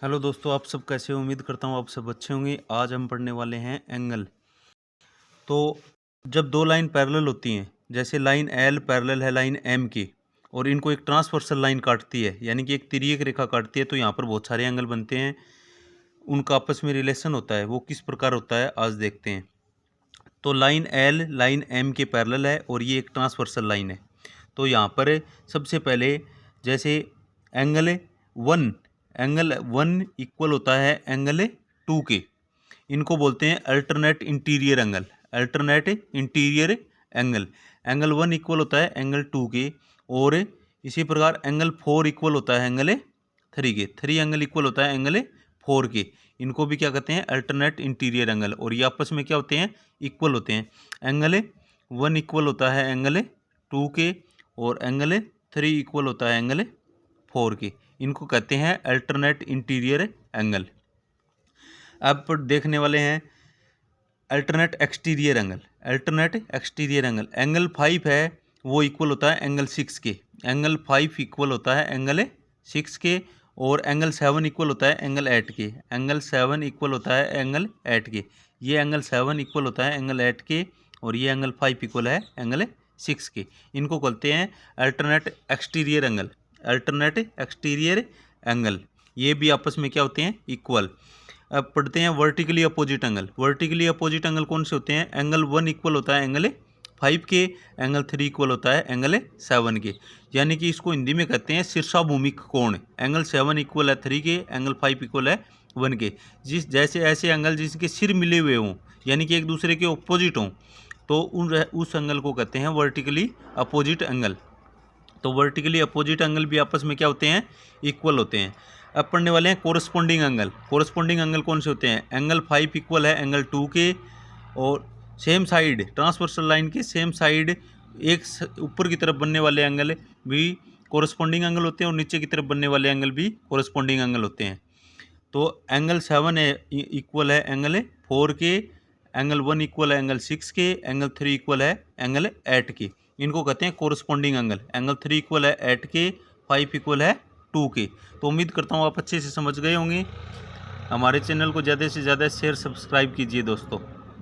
Hello दोस्तों, आप सब कैसे हो? उम्मीद करता हूँ आप सब अच्छे होंगे। आज हम पढ़ने वाले हैं एंगल। तो जब दो लाइन पैरेलल होती हैं, जैसे लाइन एल पैरेलल है लाइन एम की और इनको एक ट्रांसवर्सल लाइन काटती है, यानी कि एक तिर्यक रेखा काटती है, तो यहाँ पर बहुत सारे एंगल बनते हैं। उनका आपस में रिलेशन होता है, वो किस प्रकार होता है आज देखते हैं। तो लाइन एल लाइन एम के पैरेलल है और ये एक ट्रांसवर्सल लाइन है। तो यहाँ पर सबसे पहले जैसे एंगल वन इक्वल होता है एंगल 2 के। इनको बोलते हैं alternate interior angle. Alternate interior angle angle 1 equal होता है एंगल 2 के। और इसी प्रकार एंगल 4 इक्वल होता है एंगल 3 के। 3 एंगल इक्वल होता है एंगल 4 के। इनको भी क्या कहते हैं? Alternate interior angle. और ये आपस में क्या होते हैं? इक्वल होते हैं। एंगल 1 इक्वल होता है एंगल 2 के और एंगल 3 इक्वल होता है एंगल 4 के। इनको कहते हैं अल्टरनेट इंटीरियर एंगल। अब देखने वाले हैं alternate exterior angle. Alternate exterior angle angle 5 है, वो इक्वल होता है एंगल 6 के। एंगल 5 इक्वल होता है एंगल 6 के। और एंगल 7 इक्वल होता है एंगल 8 के। एंगल 7 इक्वल होता है एंगल 8 के। ये एंगल 7 इक्वल होता है एंगल 8 के और ये एंगल 5 इक्वल है एंगल 6 के। इनको कहते हैं alternate exterior angle. Alternate exterior angle ये भी आपस में क्या होते हैं? इक्वल। अब पढ़ते हैं vertically opposite angle. Vertically opposite angle कौन से होते हैं? एंगल 1 इक्वल होता है एंगल 5 के। एंगल 3 इक्वल होता है एंगल 7 के। यानी कि इसको हिंदी में कहते हैं शीर्षाभूमिक कोण। एंगल 7 इक्वल है 3 के, एंगल 5 इक्वल है 1 के। जैसे ऐसे एंगल जिसके सिर मिले हुए हों, यानी कि एक दूसरे के अपोजिट हों, तो उस एंगल को कहते हैं वर्टिकली अपोजिट एंगल। तो वर्टिकली अपोजिट एंगल भी आपस में क्या होते हैं? इक्वल होते हैं। अब पढ़ने वाले हैं कोरस्पॉन्डिंग एंगल। कोरस्पॉन्डिंग एंगल कौन से होते हैं? एंगल 5 इक्वल है एंगल 2 के और सेम साइड ट्रांसवर्सल लाइन के सेम साइड एक ऊपर की तरफ बनने वाले एंगल भी कोरस्पॉन्डिंग एंगल होते हैं और नीचे की तरफ बनने वाले एंगल भी कोरस्पॉन्डिंग एंगल होते हैं। तो एंगल 7 इक्वल है एंगल 4 के। एंगल 1 इक्वल है एंगल 6 के। एंगल 3 इक्वल है एंगल 8 के। इनको कहते हैं कोरस्पॉन्डिंग एंगल। एंगल 3 इक्वल है 8 के, 5 इक्वल है 2 के। तो उम्मीद करता हूँ आप अच्छे से समझ गए होंगे। हमारे चैनल को ज़्यादा से ज़्यादा शेयर सब्सक्राइब कीजिए दोस्तों।